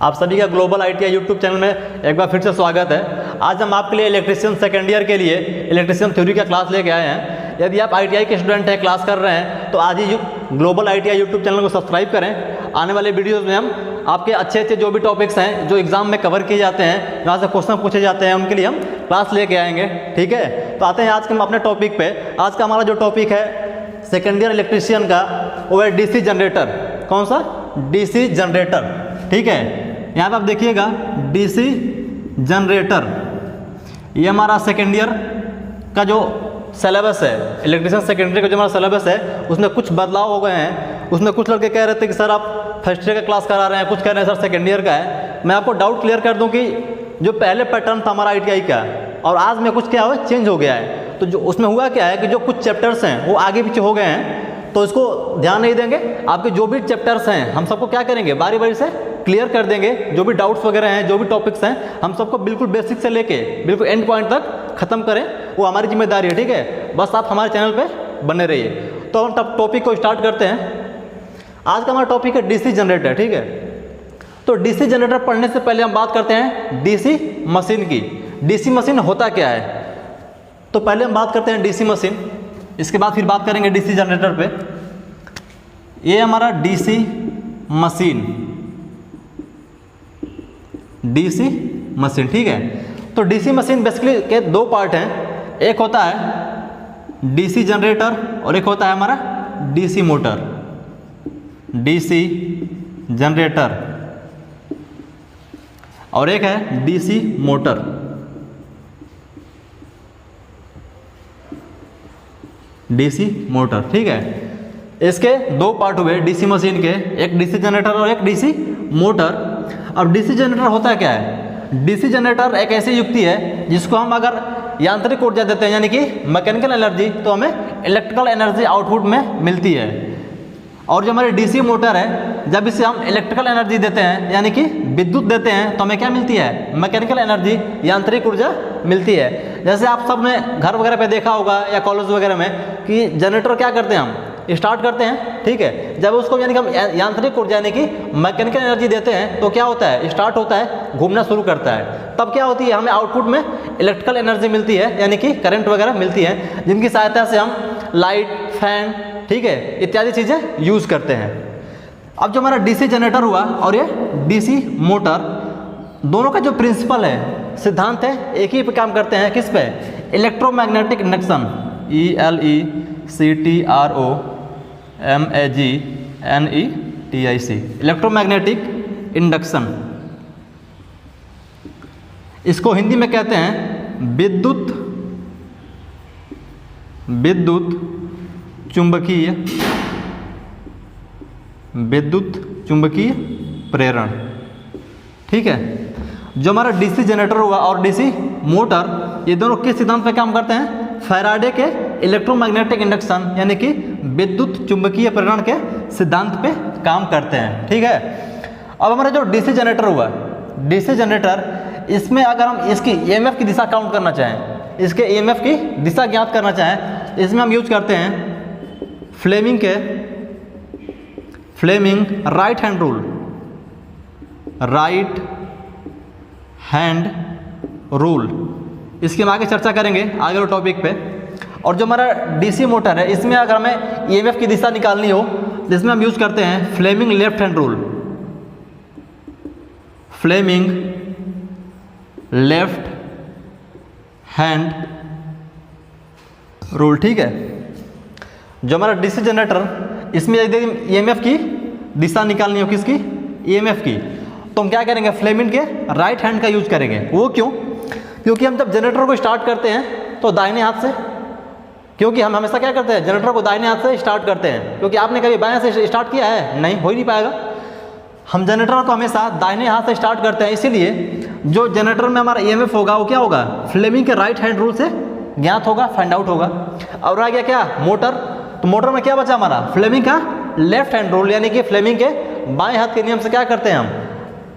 आप सभी का ग्लोबल आईटीआई यूट्यूब चैनल में एक बार फिर से स्वागत है। आज हम आपके लिए इलेक्ट्रीशियन सेकेंड ईयर के लिए इलेक्ट्रीशियन थ्योरी का क्लास लेके आए हैं। यदि आप आईटीआई के स्टूडेंट हैं, क्लास कर रहे हैं, तो आज ही ग्लोबल आईटीआई यूट्यूब चैनल को सब्सक्राइब करें। आने वाले वीडियोज़ में हम आपके अच्छे जो भी टॉपिक्स हैं जो एग्जाम में कवर किए जाते हैं, जहाँ से क्वेश्चन पूछे जाते हैं, उनके लिए हम क्लास लेके आएंगे। ठीक है, तो आते हैं आज के हम अपने टॉपिक पे। आज का हमारा जो टॉपिक है सेकेंड ईयर इलेक्ट्रीशियन का, वो है डीसी जनरेटर। कौन सा? DC generator. ठीक है, यहाँ पे आप देखिएगा डीसी जनरेटर, ये हमारा सेकेंड ईयर का जो सिलेबस है, इलेक्ट्रीशियन सेकेंडरी का जो हमारा सिलेबस है, उसमें कुछ बदलाव हो गए हैं। उसमें कुछ लड़के कह रहे थे कि सर आप फर्स्ट ईयर का क्लास करा रहे हैं, कुछ कह रहे हैं सर सेकेंड ईयर का है। मैं आपको डाउट क्लियर कर दूं कि जो पहले पैटर्न था हमारा आईटीआई का और आज में कुछ क्या हुआ, चेंज हो गया है। तो जो उसमें हुआ क्या है कि जो कुछ चैप्टर्स हैं वो आगे पीछे हो गए हैं, तो इसको ध्यान नहीं देंगे। आपके जो भी चैप्टर्स हैं हम सबको क्या करेंगे, बारी बारी से क्लियर कर देंगे। जो भी डाउट्स वगैरह हैं, जो भी टॉपिक्स हैं, हम सबको बिल्कुल बेसिक से लेके बिल्कुल एंड पॉइंट तक खत्म करें, वो हमारी जिम्मेदारी है। ठीक है, बस आप हमारे चैनल पे बने रहिए। तो हम टॉपिक को स्टार्ट करते हैं। आज का हमारा टॉपिक है डीसी जनरेटर। ठीक है, तो डीसी जनरेटर पढ़ने से पहले हम बात करते हैं डीसी मशीन की। डीसी मशीन होता क्या है, तो पहले हम बात करते हैं डीसी मशीन, इसके बाद फिर बात करेंगे डीसी जनरेटर पे। ये हमारा डीसी मशीन, डीसी मशीन। ठीक है, तो डीसी मशीन बेसिकली के दो पार्ट हैं। एक होता है डीसी जनरेटर और एक होता है हमारा डीसी मोटर। डीसी जनरेटर और एक है डीसी मोटर। डीसी मोटर, ठीक है, इसके दो पार्ट हुए डीसी मशीन के, एक डीसी जनरेटर और एक डीसी मोटर। अब डीसी जनरेटर होता क्या है? डीसी जनरेटर एक ऐसी युक्ति है जिसको हम अगर यांत्रिक ऊर्जा देते हैं, यानी कि मैकेनिकल एनर्जी, तो हमें इलेक्ट्रिकल एनर्जी आउटपुट में मिलती है। और जो हमारी डीसी मोटर है, जब इसे हम इलेक्ट्रिकल एनर्जी देते हैं, यानी कि विद्युत देते हैं, तो हमें क्या मिलती है? मैकेनिकल एनर्जी, यांत्रिक ऊर्जा मिलती है। जैसे आप सब ने घर वगैरह पे देखा होगा या कॉलेज वगैरह में कि जनरेटर क्या करते हैं, हम स्टार्ट करते हैं। ठीक है, जब उसको यानी कि हम यांत्रिक ऊर्जा यानी कि मैकेनिकल एनर्जी देते हैं, तो क्या होता है? स्टार्ट होता है, घूमना शुरू करता है। तब क्या होती है? हमें आउटपुट में इलेक्ट्रिकल एनर्जी मिलती है, यानी कि करंट वगैरह मिलती है, जिनकी सहायता से हम लाइट, फैन, ठीक है, इत्यादि चीज़ें यूज़ करते हैं। अब जो हमारा डीसी जनरेटर हुआ और ये डीसी मोटर, दोनों का जो प्रिंसिपल है, सिद्धांत है, एक ही पे काम करते हैं। किस पे? Electromagnetic induction, ELECTROMAGNETIC, electromagnetic induction. इसको हिंदी में कहते हैं विद्युत चुंबकीय प्रेरण। ठीक है, जो हमारा डीसी जनरेटर हुआ और डीसी मोटर, ये दोनों किस सिद्धांत पे काम करते हैं? फैराडे के इलेक्ट्रोमैग्नेटिक इंडक्शन, यानी कि विद्युत चुंबकीय प्रेरण के सिद्धांत पे काम करते हैं। ठीक है, अब हमारा जो डीसी जनरेटर हुआ, डीसी जनरेटर, इसमें अगर हम इसकी ईएमएफ की दिशा काउंट करना चाहें, इसके ईएमएफ की दिशा ज्ञात करना चाहें, इसमें हम यूज करते हैं Fleming right hand rule, right hand rule. इसके हम आगे चर्चा करेंगे आगे वाले टॉपिक पे। और जो हमारा डीसी मोटर है, इसमें अगर हमें ईएमएफ की दिशा निकालनी हो, जिसमें हम यूज करते हैं Fleming left hand rule, Fleming left hand rule. ठीक है, जो हमारा डीसी जनरेटर, इसमें यदि ईएमएफ की दिशा निकालनी हो, किसकी? ईएमएफ की, तो हम क्या करेंगे? फ्लेमिंग के राइट हैंड का यूज करेंगे। वो क्यों? क्योंकि हम जब जनरेटर को स्टार्ट करते हैं तो दाहिने हाथ से, क्योंकि हम हमेशा क्या करते हैं? जनरेटर को दाहिने हाथ से स्टार्ट करते हैं। क्योंकि आपने कभी बाएं से स्टार्ट किया है? नहीं, हो ही नहीं पाएगा। हम जनरेटर को हमेशा दाहिने हाथ से स्टार्ट करते हैं, इसीलिए जो जनरेटर में हमारा ईएमएफ होगा वो क्या होगा? फ्लेमिंग के राइट हैंड रूल से ज्ञात होगा, फाइंड आउट होगा। और आ गया क्या? मोटर। तो मोटर में क्या बचा हमारा? फ्लेमिंग का लेफ्ट हैंड रूल, यानी कि फ्लेमिंग के बाएं हाथ के नियम से क्या करते हैं हम?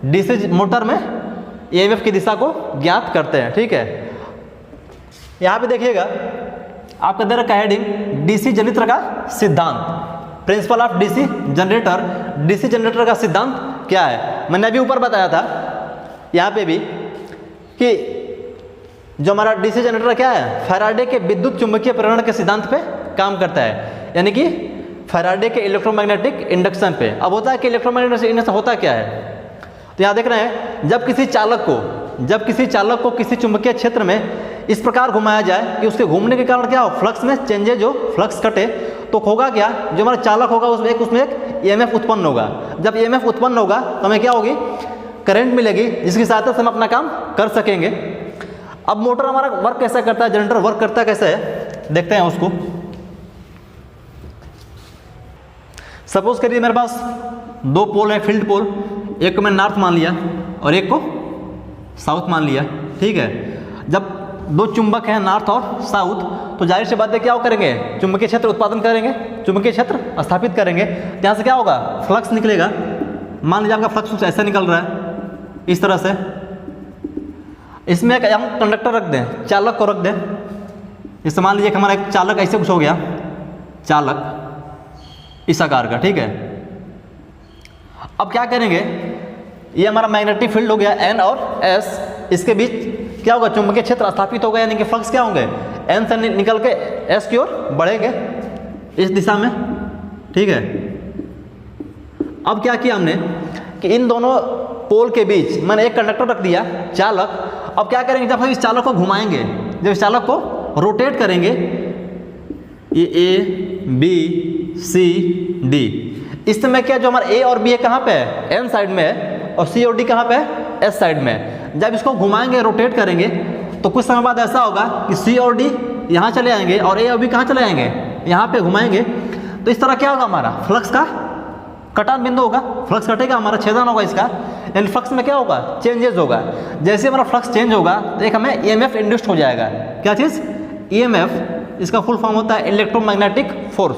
डीसी मोटर में ईएमएफ की दिशा को ज्ञात करते हैं। ठीक है, यहाँ पे देखिएगा आपका दे रखा हेडिंग डीसी जनरेटर का सिद्धांत, principle of DC generator. DC generator का सिद्धांत क्या है? मैंने अभी ऊपर बताया था यहाँ पे भी कि जो हमारा डीसी जनरेटर क्या है, फैराडे के विद्युत चुंबकीय प्रेरण के सिद्धांत पे काम करता है, यानी कि फैराडे के इलेक्ट्रोमैग्नेटिक इंडक्शन पे। अब होता है कि इलेक्ट्रोमैग्नेटिक इंडक्शन होता क्या है, तो यहाँ देख रहे हैं जब किसी चालक को किसी चुंबकीय क्षेत्र में इस प्रकार घुमाया जाए कि उसके घूमने के कारण क्या हो, फ्लक्स में चेंजेज हो, फ्लक्स कटे, तो होगा क्या, जो हमारा चालक होगा उसमें एक ईएमएफ उत्पन्न होगा। जब ईएमएफ उत्पन्न होगा तो हमें क्या होगी, करंट मिलेगी, जिसकी सहायता से हम अपना काम कर सकेंगे। अब मोटर हमारा वर्क कैसा करता है, जनरेटर वर्क करता है कैसे है, देखते हैं उसको। सपोज करिए मेरे पास दो पोल है, फील्ड पोल, एक को मैं नॉर्थ मान लिया और एक को साउथ मान लिया, ठीक है। जब दो चुंबक हैं नॉर्थ और साउथ, तो जाहिर सी बात है क्या करेंगे, चुंबकीय क्षेत्र उत्पादन करेंगे, चुंबकीय क्षेत्र स्थापित करेंगे। यहाँ से क्या होगा, फ्लक्स निकलेगा। मान लीजिए आपका फ्लक्स कुछ ऐसा निकल रहा है इस तरह से, इसमें एक हम कंडक्टर रख दें, चालक को रख दें। इससे मान लीजिए कि हमारा एक चालक ऐसे कुछ हो गया, चालक इस आकार का, ठीक है। अब क्या करेंगे, ये हमारा मैग्नेटिक फील्ड हो गया एन और एस, इसके बीच क्या होगा, चुंबकीय क्षेत्र स्थापित होगा, यानी कि फ्लक्स क्या होंगे, एन से निकल के एस की ओर बढ़ेंगे इस दिशा में, ठीक है। अब क्या किया हमने कि इन दोनों पोल के बीच मैंने एक कंडक्टर रख दिया, चालक। अब क्या करेंगे, जब हम इस चालक को घुमाएंगे, जब इस चालक को रोटेट करेंगे, ये ए बी सी डी, इस समय क्या जो हमारा ए और बी है कहाँ पे है, एन साइड में है, और सी और डी कहाँ पे है, एस साइड में है। जब इसको घुमाएंगे, रोटेट करेंगे, तो कुछ समय बाद ऐसा होगा कि सी और डी यहाँ चले आएंगे और ए और बी कहाँ चले आएंगे, यहाँ पे घुमाएंगे। तो इस तरह क्या होगा, हमारा फ्लक्स का कटान बिंदु होगा, फ्लक्स कटेगा, हमारा छेदन होगा इसका, यानी फ्लक्स में क्या होगा, चेंजेस होगा। जैसे हमारा फ्लक्स चेंज होगा तो एक हमें ईएमएफ इंड्यूस्ड हो जाएगा। क्या चीज़, ईएमएफ, इसका फुल फॉर्म होता है इलेक्ट्रोमैग्नेटिक फोर्स,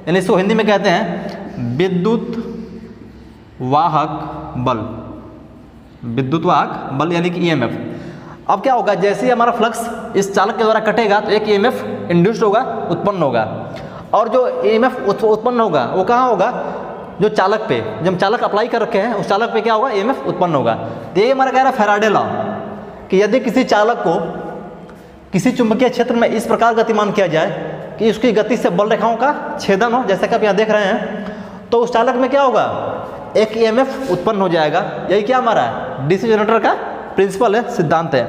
यानी इसको हिंदी में कहते हैं विद्युत वाहक बल, विद्युत वाहक बल यानी कि ईएमएफ। अब क्या होगा, जैसे ही हमारा फ्लक्स इस चालक के द्वारा कटेगा तो एक ईएमएफ इंड्यूस्ड होगा, उत्पन्न होगा, और जो ईएमएफ उत्पन्न होगा वो कहाँ होगा, जो चालक पे, जब चालक अप्लाई कर रखे हैं उस चालक पे क्या होगा, ईएमएफ उत्पन्न होगा। तो ये हमारा कह रहा है फैराडे लॉ कि यदि किसी चालक को किसी चुंबकीय क्षेत्र में इस प्रकार गतिमान किया जाए कि उसकी गति से बल रेखाओं का छेदन हो, जैसा कि आप यहाँ देख रहे हैं, तो उस चालक में क्या होगा, एक ईएमएफ उत्पन्न हो जाएगा। यही क्या हमारा डीसी जनरेटर का प्रिंसिपल है, सिद्धांत है।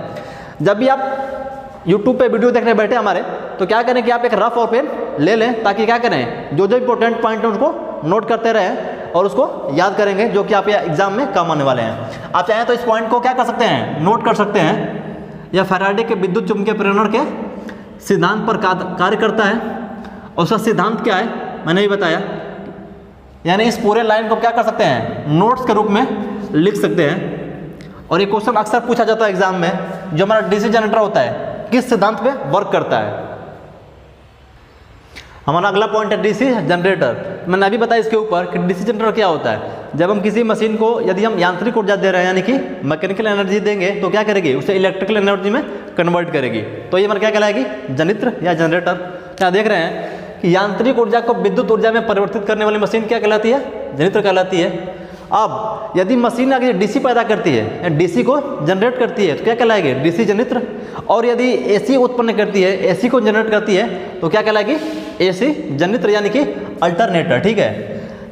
जब भी आप यूट्यूब पे वीडियो देखने बैठे हमारे, तो क्या करें कि आप एक रफ और पेन ले लें, ताकि क्या करें, जो इंपॉर्टेंट पॉइंट है उसको नोट करते रहें और उसको याद करेंगे, जो कि आप एग्जाम में काम आने वाले हैं। आप चाहें तो इस पॉइंट को क्या कर सकते हैं, नोट कर सकते हैं। यह फैराडे के विद्युत चुंबकीय प्रेरण के सिद्धांत पर कार्य करता है, और उसका सिद्धांत क्या है मैंने भी बताया। यानी इस पूरे लाइन को क्या कर सकते हैं, नोट्स के रूप में लिख सकते हैं। और ये क्वेश्चन अक्सर पूछा जाता है एग्जाम में, जो हमारा डीसी जनरेटर होता है किस सिद्धांत पे वर्क करता है। हमारा अगला पॉइंट है डीसी जनरेटर। मैंने अभी बताया इसके ऊपर कि डीसी जनरेटर क्या होता है। जब हम किसी मशीन को यदि हम यांत्रिक ऊर्जा दे रहे हैं, यानी कि मैकेनिकल एनर्जी देंगे, तो क्या करेगी, उसे इलेक्ट्रिकल एनर्जी में कन्वर्ट करेगी। तो ये हमारा क्या कहलाएगी, जनित्र या जनरेटर। यहाँ देख रहे हैं कि यांत्रिक ऊर्जा को विद्युत ऊर्जा में परिवर्तित करने वाली मशीन क्या कहलाती है, जनित्र कहलाती है। अब यदि मशीन अगर डीसी पैदा करती है या डीसी को जनरेट करती है तो क्या कहलाएगी, डीसी जनित्र। और यदि एसी उत्पन्न करती है, एसी को जनरेट करती है, तो क्या कहलाएगी, एसी जनित्र यानी कि अल्टरनेटर। ठीक है,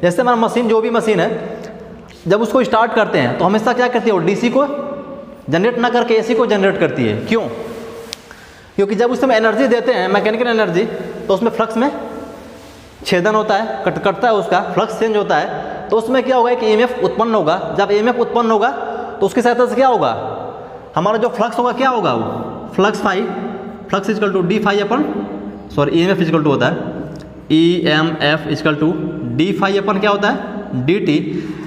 जैसे हमारा मशीन, जो भी मशीन है, जब उसको स्टार्ट करते हैं तो हमेशा क्या करती है, वो डीसी को जनरेट ना करके एसी को जनरेट करती है। क्यों, क्योंकि जब उसमें एनर्जी देते हैं, मैकेनिकल एनर्जी, तो उसमें फ्लक्स में छेदन होता है, कटता है, उसका फ्लक्स चेंज होता है। तो उसमें क्या होगा कि ईएमएफ उत्पन्न होगा। जब ईएमएफ उत्पन्न होगा तो उसकी सहायता से क्या होगा, हमारा जो फ्लक्स होगा क्या होगा, वो flux phi, flux is equal to D phi अपन, सॉरी ईएमएफ इजकल टू होता है EMF is equal to D phi अपन क्या होता है, डी टी।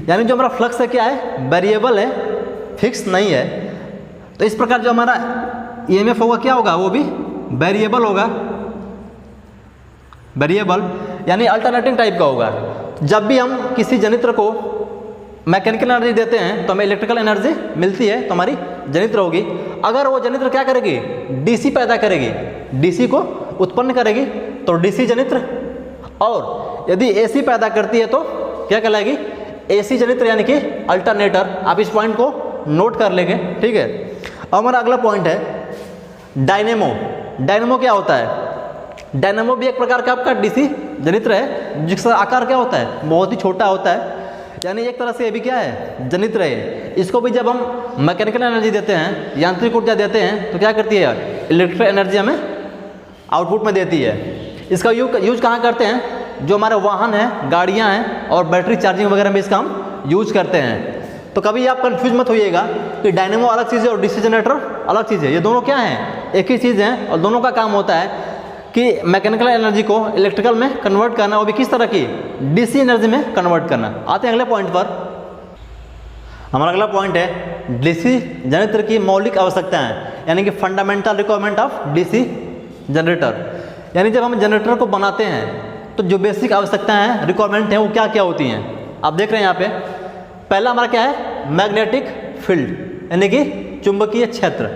यानी जो हमारा फ्लक्स है क्या है, वेरिएबल है, फिक्स नहीं है। तो इस प्रकार जो हमारा ईएमएफ होगा क्या होगा, वो भी वेरिएबल होगा, वेरिएबल यानी अल्टरनेटिंग टाइप का होगा। जब भी हम किसी जनित्र को मैकेनिकल एनर्जी देते हैं तो हमें इलेक्ट्रिकल एनर्जी मिलती है, तो हमारी जनित्र होगी। अगर वो जनित्र क्या करेगी, डीसी पैदा करेगी, डीसी को उत्पन्न करेगी, तो डीसी जनित्र। और यदि एसी पैदा करती है तो क्या कहलाएगी, AC जनित्र यानी कि अल्टरनेटर। आप इस पॉइंट को नोट कर लेंगे, ठीक है। अब हमारा अगला पॉइंट है डायनेमो। डायनेमो क्या होता है? डायनेमो भी एक प्रकार का आपका DC जनित्र है, जिसका आकार क्या होता है? बहुत ही छोटा होता है, यानी एक तरह से ये भी क्या है? जनित्र है। इसको भी जब हम मैकेनिकल एनर्जी देते हैं, यांत्रिक ऊर्जा देते हैं, तो क्या करती है? इलेक्ट्रिकल एनर्जी हमें आउटपुट में देती है। इसका यूज कहाँ करते हैं? जो हमारे वाहन हैं, गाड़ियाँ हैं और बैटरी चार्जिंग वगैरह में इसका हम यूज करते हैं। तो कभी आप कंफ्यूज मत होइएगा कि डायनेमो अलग चीज़ है और DC जनरेटर अलग चीज़ है। ये दोनों क्या हैं? एक ही चीज़ है, और दोनों का काम होता है कि मैकेनिकल एनर्जी को इलेक्ट्रिकल में कन्वर्ट करना, वो भी किस तरह की? DC एनर्जी में कन्वर्ट करना। आते हैं अगले पॉइंट पर। हमारा अगला पॉइंट है DC जनरेटर की मौलिक आवश्यकताएं, यानी कि fundamental requirement of DC generator. यानी जब हम जनरेटर को बनाते हैं तो जो बेसिक आवश्यकताएं हैं, रिक्वायरमेंट हैं, वो क्या क्या होती हैं? आप देख रहे हैं यहाँ पे। पहला हमारा क्या है? मैग्नेटिक फील्ड, यानी कि चुंबकीय क्षेत्र।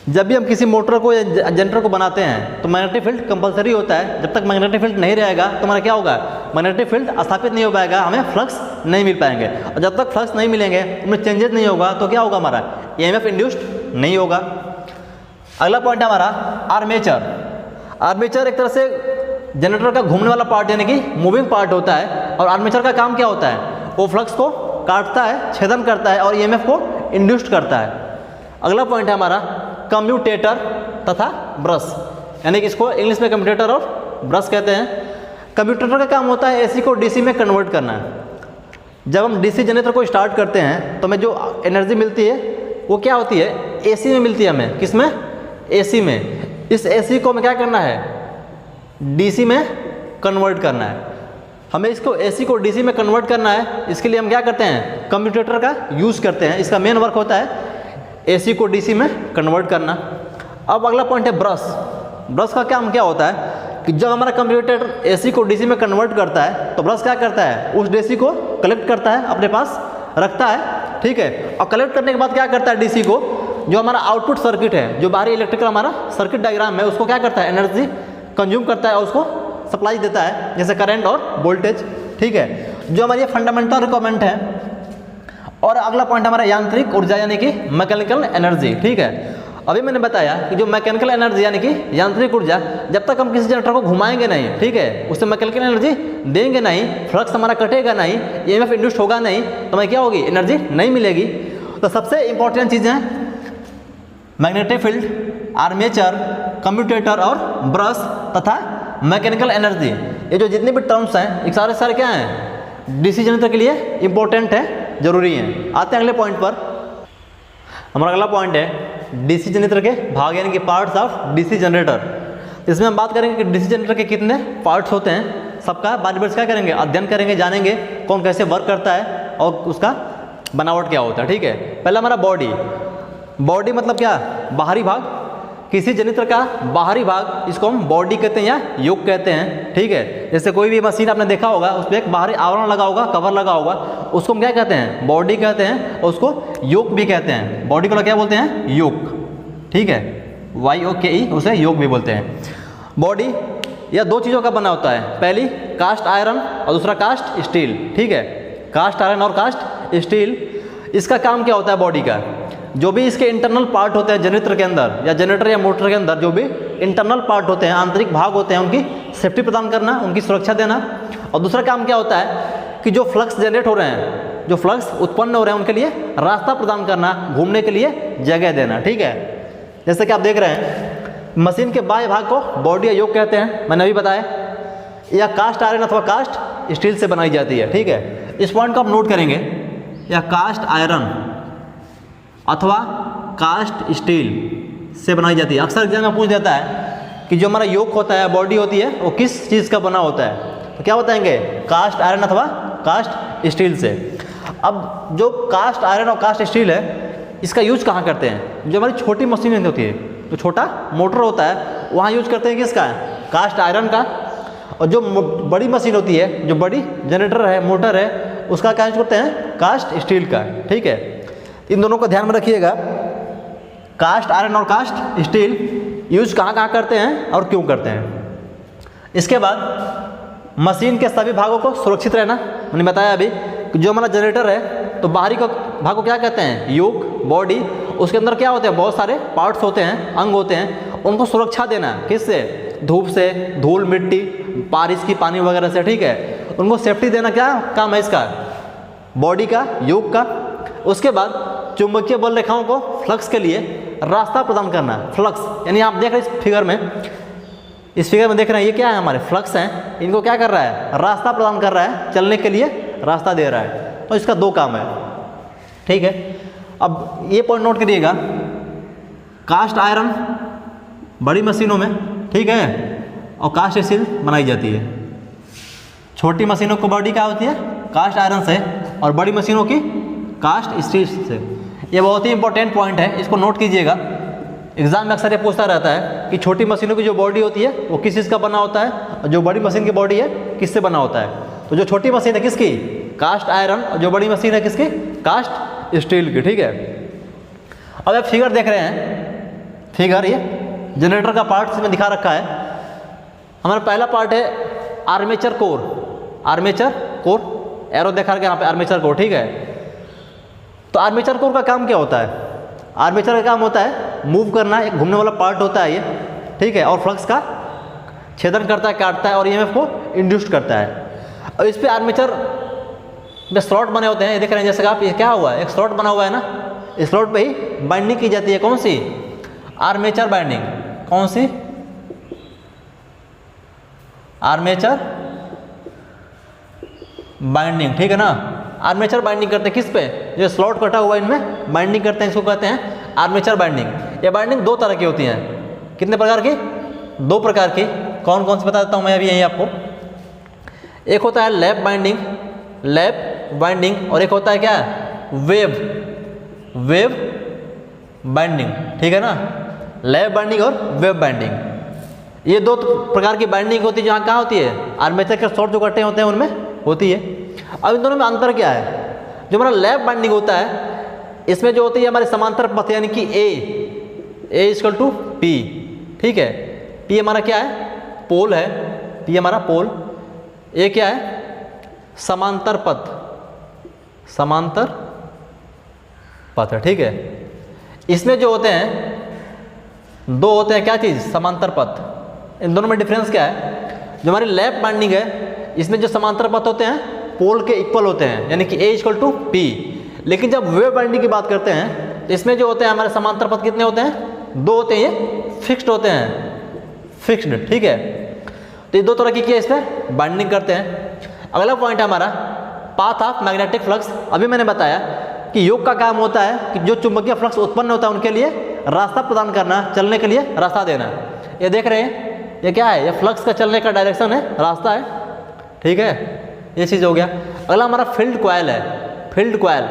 जब भी हम किसी मोटर को या जनरेटर को बनाते हैं तो मैग्नेटिक फील्ड कंपलसरी होता है। जब तक मैग्नेटिक फील्ड नहीं रहेगा तो हमारा क्या होगा? मैग्नेटिक फील्ड स्थापित नहीं हो पाएगा, हमें फ्लक्स नहीं मिल पाएंगे। और जब तक फ्लक्स नहीं मिलेंगे, उनमें चेंजेस नहीं होगा, तो क्या होगा? हमारा EMF इंड्यूस्ड नहीं होगा। अगला पॉइंट है हमारा आर्मेचर। आर्मेचर एक तरह से जनरेटर का घूमने वाला पार्ट, यानी कि मूविंग पार्ट होता है। और आर्मेचर का काम क्या होता है? वो फ्लक्स को काटता है, छेदन करता है और EMF को इंड्यूस्ड करता है। अगला पॉइंट है हमारा कम्यूटेटर तथा ब्रश, यानी कि इसको इंग्लिश में कम्यूटेटर और ब्रश कहते हैं। कम्यूटेटर का काम होता है AC को DC में कन्वर्ट करना। जब हम DC जनरेटर को स्टार्ट करते हैं तो हमें जो एनर्जी मिलती है वो क्या होती है? AC में मिलती है हमें। किस में? AC में। इस AC को हमें क्या करना है? DC में कन्वर्ट करना है। हमें इसको AC को DC में कन्वर्ट करना है, इसके लिए हम क्या करते हैं? कम्यूटेटर का यूज़ करते हैं। इसका मेन वर्क होता है AC को DC में कन्वर्ट करना। अब अगला पॉइंट है ब्रश। ब्रश का काम क्या होता है कि जब हमारा कंप्यूटर AC को DC में कन्वर्ट करता है तो ब्रश क्या करता है? उस DC को कलेक्ट करता है, अपने पास रखता है, ठीक है। और कलेक्ट करने के बाद क्या करता है? DC को, जो हमारा आउटपुट सर्किट है, जो बाहरी इलेक्ट्रिकल हमारा सर्किट डायग्राम है, उसको क्या करता है? एनर्जी कंज्यूम करता है और उसको सप्लाई देता है, जैसे करंट और वोल्टेज, ठीक है। जो हमारी फंडामेंटल रिक्वायरमेंट है। और अगला पॉइंट हमारा यांत्रिक ऊर्जा, यानी कि मैकेनिकल एनर्जी, ठीक है। अभी मैंने बताया कि जो मैकेनिकल एनर्जी यानी कि यांत्रिक ऊर्जा, जब तक हम किसी जनरेटर को घुमाएंगे नहीं, ठीक है, उससे मैकेनिकल एनर्जी देंगे नहीं, फ्लक्स हमारा कटेगा नहीं, EMF इंड्यूस्ड होगा नहीं, तो हमें क्या होगी? एनर्जी नहीं मिलेगी। तो सबसे इंपॉर्टेंट चीज़ें हैं मैग्नेटिक फील्ड, आर्मेचर, कम्यूटेटर और ब्रश तथा मैकेनिकल एनर्जी। ये जो जितने भी टर्म्स हैं, ये सारे क्या हैं? DC जनरेटर के लिए इंपॉर्टेंट है, जरूरी हैं। आते हैं अगले पॉइंट पर। हमारा अगला पॉइंट है DC जनरेटर के भाग, यानी कि पार्ट्स ऑफ DC जनरेटर। इसमें हम बात करेंगे कि DC जनरेटर के कितने पार्ट्स होते हैं, सबका बारी बारी क्या करेंगे? अध्ययन करेंगे, जानेंगे कौन कैसे वर्क करता है और उसका बनावट क्या होता है, ठीक है। पहला हमारा बॉडी। बॉडी मतलब क्या? बाहरी भाग। किसी जनरेटर का बाहरी भाग, इसको हम बॉडी कहते हैं या योक कहते हैं, ठीक है। जैसे कोई भी मशीन आपने देखा होगा, उस पर एक बाहरी आवरण लगा होगा, कवर लगा होगा, उसको हम क्या कहते हैं? बॉडी कहते हैं, और उसको योक भी कहते हैं। बॉडी को क्या बोलते हैं? योक, ठीक है, YOKE, उसे योक भी बोलते हैं। बॉडी यह दो चीज़ों का बना होता है, पहली कास्ट आयरन और दूसरा कास्ट स्टील, ठीक है। कास्ट आयरन और कास्ट स्टील, इसका काम क्या होता है बॉडी का? जो भी इसके इंटरनल पार्ट होते हैं जनरेटर के अंदर, या जनरेटर या मोटर के अंदर जो भी इंटरनल पार्ट होते हैं, आंतरिक भाग होते हैं, उनकी सेफ्टी प्रदान करना, उनकी सुरक्षा देना। और दूसरा काम क्या होता है कि जो फ्लक्स जनरेट हो रहे हैं, जो फ्लक्स उत्पन्न हो रहे हैं, उनके लिए रास्ता प्रदान करना, घूमने के लिए जगह देना, ठीक है। जैसे कि आप देख रहे हैं मशीन के बाह्य भाग को बॉडी या योक कहते हैं, मैंने अभी बताया। या कास्ट आयरन अथवा कास्ट स्टील से बनाई जाती है, ठीक है। इस पॉइंट को आप नोट करेंगे, या कास्ट आयरन अथवा कास्ट स्टील से बनाई जाती है। अक्सर एग्जाम में पूछ देता है कि जो हमारा योक होता है, बॉडी होती है, वो किस चीज़ का बना होता है, तो क्या बताएंगे? कास्ट आयरन अथवा कास्ट स्टील से। अब जो कास्ट आयरन और कास्ट स्टील है, इसका यूज कहाँ करते हैं? जो हमारी छोटी मशीन होती है, जो छोटा मोटर होता है, वहाँ यूज करते हैं किसका? कास्ट आयरन का। और जो बड़ी मशीन होती है, जो बड़ी जनरेटर है, मोटर है, उसका क्या यूज करते हैं? कास्ट स्टील का, ठीक है। इन दोनों को ध्यान में रखिएगा, कास्ट आयरन और कास्ट स्टील यूज कहाँ कहाँ करते हैं और क्यों करते हैं। इसके बाद मशीन के सभी भागों को सुरक्षित रहना, मैंने बताया अभी जो हमारा जनरेटर है तो बाहरी भाग को क्या कहते हैं, योक, बॉडी। उसके अंदर क्या होते हैं, बहुत सारे पार्ट्स होते हैं, अंग होते हैं, उनको सुरक्षा देना किससे, धूप से, धूल मिट्टी बारिश की पानी वगैरह से, ठीक है, उनको सेफ्टी देना क्या काम है इसका, बॉडी का, योक का। उसके बाद चुंबकीय बल रेखाओं को फ्लक्स के लिए रास्ता प्रदान करना। फ्लक्स यानी आप देख रहे हैं इस फिगर में देख रहे हैं ये क्या है, हमारे फ्लक्स हैं, इनको क्या कर रहा है, रास्ता प्रदान कर रहा है, चलने के लिए रास्ता दे रहा है। तो इसका दो काम है, ठीक है। अब ये पॉइंट नोट करिएगा, कास्ट आयरन बड़ी मशीनों में, ठीक है, और कास्ट स्टील बनाई जाती है। छोटी मशीनों को बॉडी क्या होती है, कास्ट आयरन से, और बड़ी मशीनों की कास्ट स्टील से। ये बहुत ही इंपॉर्टेंट पॉइंट है, इसको नोट कीजिएगा। एग्जाम में अक्सर ये पूछता रहता है कि छोटी मशीनों की जो बॉडी होती है वो किस चीज़ का बना होता है, और जो बड़ी मशीन की बॉडी है किससे बना होता है। तो जो छोटी मशीन है किसकी, कास्ट आयरन, और जो बड़ी मशीन है किसकी, कास्ट स्टील की, ठीक है। अब आप फिगर देख रहे हैं, फिगर ये जनरेटर का पार्ट इसमें दिखा रखा है। हमारा पहला पार्ट है armature core, armature core, arrow देखा रखा है यहाँ पे, आर्मेचर कोर, ठीक है। तो आर्मेचर कोर का काम क्या होता है, आर्मेचर का काम होता है मूव करना, एक घूमने वाला पार्ट होता है ये, ठीक है, और फ्लक्स का छेदन करता है, काटता है, और ईएमएफ को इंड्यूस करता है। और इस पे आर्मेचर में स्लॉट बने होते हैं, ये देख रहे हैं जैसे आप, ये क्या हुआ है, एक स्लॉट बना हुआ है ना, इस स्लॉट पे ही बाइंडिंग की जाती है, कौन सी, आर्मेचर बाइंडिंग, कौन सी, आर्मेचर बाइंडिंग, ठीक है ना। आर्मेचर बाइंडिंग करते हैं किस पे, जो स्लॉट कटा हुआ है इनमें बाइंडिंग करते हैं, इसको कहते हैं आर्मेचर बाइंडिंग। ये बाइंडिंग दो तरह की होती हैं, कितने प्रकार की, दो प्रकार की। कौन कौन सी बता देता हूँ मैं अभी यहीं आपको। एक होता है लैप बाइंडिंग, लैप बाइंडिंग, और एक होता है क्या, वेव बाइंडिंग, ठीक है ना। लैप बाइंडिंग और वेव बाइंडिंग, ये दो प्रकार की बाइंडिंग होती है, जहाँ कहाँ होती है, आर्मेचर के स्लॉट जो कटे होते हैं उनमें होती है। अब इन दोनों में अंतर क्या है, जो हमारा लैप बाइंडिंग होता है इसमें जो होती है हमारे समांतर पथ, यानी कि ए इक्वल टू पी, ठीक है। पी हमारा क्या है, पोल है, पी हमारा पोल, ए क्या है, समांतर पथ, समांतर पथ है, ठीक है। इसमें जो होते हैं दो होते हैं, क्या चीज़, समांतर पथ। इन दोनों में डिफरेंस क्या है, जो हमारी लैप बाइंडिंग है इसमें जो समांतर पथ होते हैं पोल के इक्वल होते हैं, यानी कि ए इक्वल टू पी। लेकिन जब वेव बाइंडिंग की बात करते हैं तो इसमें जो होते हैं हमारे समांतर पथ कितने होते हैं, दो होते हैं, ये फिक्स्ड होते हैं, फिक्स्ड, ठीक है। तो ये दो तरह की इस पर बाइंडिंग करते हैं। अगला पॉइंट है हमारा पाथ ऑफ मैग्नेटिक फ्लक्स। अभी मैंने बताया कि योग का काम होता है कि जो चुंबकीय फ्लक्स उत्पन्न होता है उनके लिए रास्ता प्रदान करना, चलने के लिए रास्ता देना। ये देख रहे हैं ये क्या है, ये फ्लक्स का चलने का डायरेक्शन है, रास्ता है, ठीक है, ये चीज़ हो गया। अगला हमारा फील्ड कॉयल है, फील्ड कॉयल।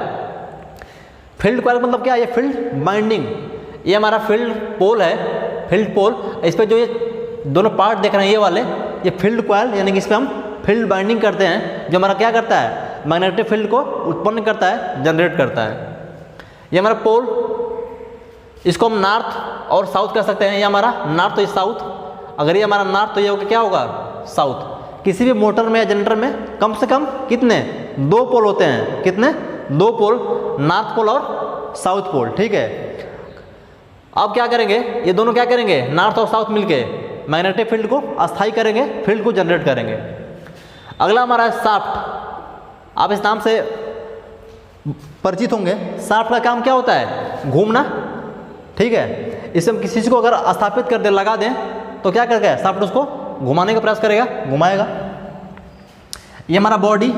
फील्ड कॉयल मतलब क्या है, ये फील्ड बाइंडिंग, ये हमारा फील्ड पोल है, फील्ड पोल। इस पर जो ये दोनों पार्ट देख रहे हैं ये वाले, ये फील्ड कॉयल, यानी कि इस पर हम फील्ड बाइंडिंग करते हैं, जो हमारा क्या करता है, मैग्नेटिक फील्ड को उत्पन्न करता है, जनरेट करता है। ये हमारा पोल, इसको हम नॉर्थ और साउथ कह सकते हैं, ये हमारा नॉर्थ तो ये साउथ। अगर ये हमारा नॉर्थ तो ये होगा क्या होगा, साउथ। किसी भी मोटर में या जनरेटर में कम से कम कितने, दो पोल होते हैं, कितने, दो पोल, नॉर्थ पोल और साउथ पोल, ठीक है। अब क्या करेंगे, ये दोनों क्या करेंगे, नॉर्थ और साउथ मिलके मैग्नेटिक फील्ड को अस्थायी करेंगे, फील्ड को जनरेट करेंगे। अगला हमारा है शाफ्ट। आप इस नाम से परिचित होंगे। शाफ्ट का काम क्या होता है, घूमना, ठीक है। इसे हम किसी चीज़ को अगर स्थापित कर दे, लगा दें, तो क्या करेगा, शाफ्ट उसको घुमाने का प्रयास करेगा, घुमाएगा। ये हमारा बॉडी,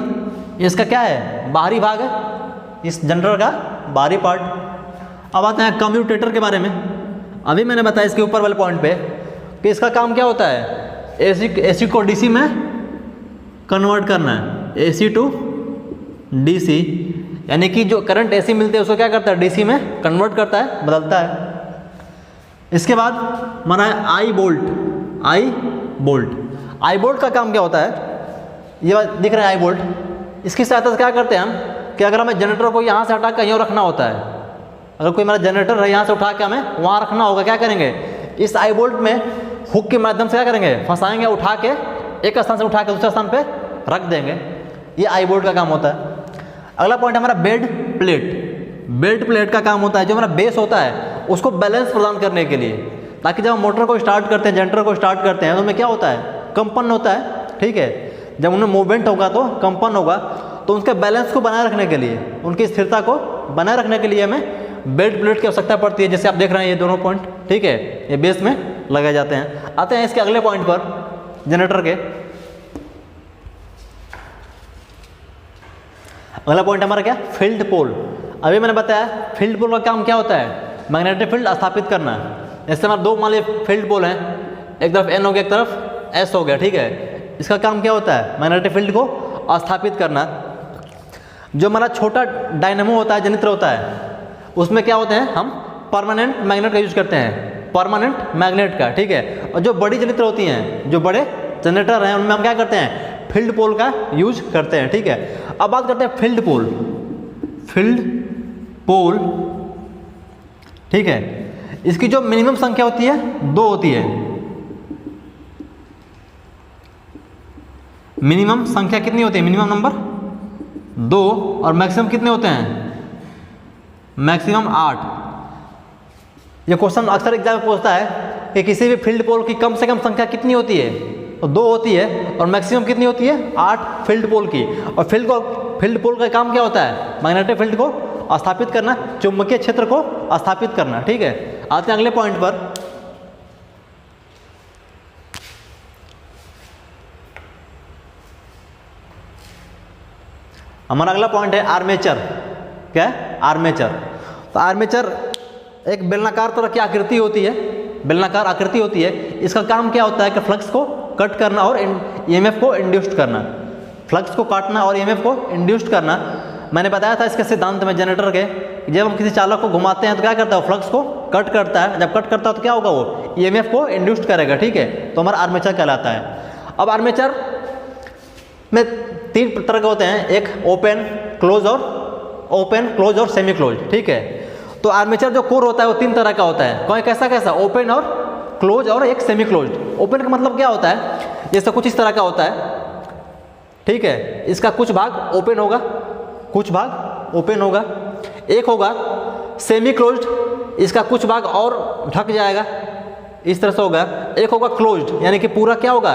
इसका क्या है, बाहरी भाग है, इस जनरेटर का बाहरी पार्ट। अब आते हैं कम्यूटेटर के बारे में। अभी मैंने बताया इसके ऊपर वाले पॉइंट पे कि इसका काम क्या होता है, एसी को डीसी में कन्वर्ट करना है, एसी टू डीसी, यानी कि जो करंट एसी मिलते हैं उसको क्या करता है, डीसी में कन्वर्ट करता है, बदलता है। इसके बाद हमारा है आई बोल्ट। आई बोल्ट का काम क्या होता है, ये दिख रहा है आई बोल्ट। इसकी सहायता से क्या करते हैं हम कि अगर हमें जनरेटर को यहाँ से हटा कहीं और रखना होता है, अगर कोई हमारा जनरेटर है यहाँ से उठा के हमें वहाँ रखना होगा, क्या करेंगे, इस आई बोल्ट में हुक के माध्यम से क्या करेंगे, फंसाएंगे, उठा के एक स्थान से उठा के दूसरे स्थान पे रख देंगे। ये आई बोल्ट का काम होता है। अगला पॉइंट हमारा बेड प्लेट। बेड प्लेट का काम होता है जो हमारा बेस होता है उसको बैलेंस प्रदान करने के लिए, ताकि जब हम मोटर को स्टार्ट करते हैं, जनरेटर को स्टार्ट करते हैं तो उनमें क्या होता है, कंपन होता है, ठीक है। जब उनमें मूवमेंट होगा तो कंपन होगा, तो उनके बैलेंस को बनाए रखने के लिए, उनकी स्थिरता को बनाए रखने के लिए हमें बेड प्लेट की आवश्यकता पड़ती है। जैसे आप देख रहे हैं ये दोनों पॉइंट, ठीक है, ये बेस में लगाए जाते हैं। आते हैं इसके अगले पॉइंट पर, जनरेटर के। अगला पॉइंट हमारा क्या, फील्ड पोल। अभी मैंने बताया फील्ड पोल का काम क्या होता है, मैग्नेटिक फील्ड स्थापित करना। जैसे हमारे दो मान लीजिए फील्ड पोल हैं, एक तरफ एन हो गया, एक तरफ एस हो गया, ठीक है। इसका काम क्या होता है, मैग्नेटिक फील्ड को स्थापित करना। जो हमारा छोटा डायनेमो होता है, जनित्र होता है, उसमें क्या होते हैं, हम परमानेंट मैग्नेट का यूज करते हैं, परमानेंट मैग्नेट का, ठीक है। और जो बड़ी जनित्र होती हैं, जो बड़े जनरेटर हैं, उनमें हम क्या करते हैं, फील्ड पोल का यूज करते हैं, ठीक है। अब बात करते हैं फील्ड पोल। फील्ड पोल, ठीक है, इसकी जो मिनिमम संख्या होती है 2 होती है। मिनिमम संख्या कितनी होती है, मिनिमम नंबर 2, और मैक्सिमम कितने होते हैं, मैक्सिमम 8। ये क्वेश्चन अक्सर एग्जाम में पूछता है कि किसी भी फील्ड पोल की कम से कम संख्या कितनी होती है, तो 2 होती है, और मैक्सिमम कितनी होती है, 8 फील्ड पोल की। और फील्ड पोल का काम क्या होता है, मैग्नेटिक फील्ड को स्थापित करना, चुंबकीय क्षेत्र को स्थापित करना, ठीक है। आते हैं अगले पॉइंट पर। हमारा अगला पॉइंट है आर्मेचर। क्या है, आर्मेचर। तो आर्मेचर एक बेलनाकार तरह की आकृति होती है, बेलनाकार आकृति होती है। इसका काम क्या होता है कि फ्लक्स को कट करना और ईएमएफ को इंड्यूस्ड करना, फ्लक्स को काटना और ईएमएफ को इंड्यूस्ड करना। मैंने बताया था इसके सिद्धांत में जनरेटर के, जब हम किसी चालक को घुमाते हैं तो क्या करता है, फ्लक्स को कट करता है। जब कट करता है तो क्या होगा, वो ईएमएफ को इंड्यूस्ड करेगा, ठीक है। तो हमारा आर्मेचर कहलाता है। अब आर्मेचर में 3 तरह के होते हैं, एक ओपन क्लोज और सेमी क्लोज, ठीक है। तो आर्मेचर जो कोर होता है वो 3 तरह का होता है। कौन कैसा कैसा, ओपन और क्लोज और एक सेमी क्लोज। ओपन का मतलब क्या होता है, जैसे कुछ इस तरह का होता है, ठीक है। इसका कुछ भाग ओपन होगा, कुछ भाग ओपन होगा। एक होगा सेमी क्लोज्ड, इसका कुछ भाग और ढक जाएगा, इस तरह से होगा। एक होगा क्लोज्ड, यानी कि पूरा क्या होगा,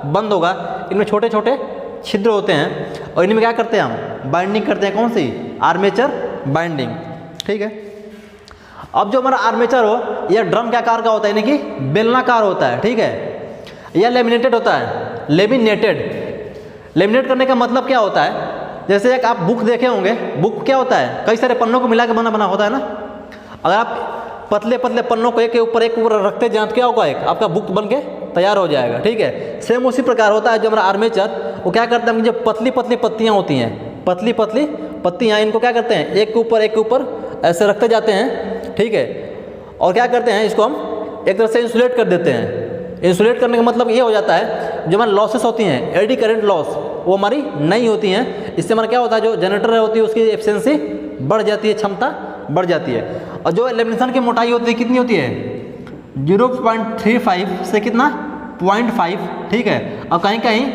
बंद होगा। इनमें छोटे छोटे छिद्र होते हैं और इनमें क्या करते हैं, हम बाइंडिंग करते हैं। कौन सी, आर्मेचर बाइंडिंग, ठीक है। अब जो हमारा आर्मेचर हो, यह ड्रम के आकार का होता है, यानी कि बेलनाकार होता है, ठीक है। यह लेमिनेटेड होता है, लेमिनेट करने का मतलब क्या होता है, जैसे एक आप बुक देखे होंगे, बुक क्या होता है, कई सारे पन्नों को मिला के बना होता है ना। अगर आप पतले पतले पन्नों को एक के ऊपर रखते जाएं तो क्या होगा, एक आपका बुक बन के तैयार हो जाएगा, ठीक है। सेम उसी प्रकार होता है जो हमारा आर्मेचर, वो क्या करता है, जो पतली पतली पत्तियाँ होती हैं, पतली पतली पत्तियाँ, इनको क्या करते हैं, एक के ऊपर ऐसे रखते जाते हैं, ठीक है। और क्या करते हैं, इसको हम एक तरह से इंसुलेट कर देते हैं। इंसुलेट करने का मतलब ये हो जाता है, जो हमारी लॉसेस होती हैं, एडी करंट लॉस, वो हमारी नहीं होती हैं। इससे हमारा क्या होता है, जो जनरेटर होती है उसकी एफिशिएंसी बढ़ जाती है, क्षमता बढ़ जाती है। और जो लेमिनेशन की मोटाई होती है कितनी होती है, 0.35 से कितना, 0.5, ठीक है। और कहीं कहीं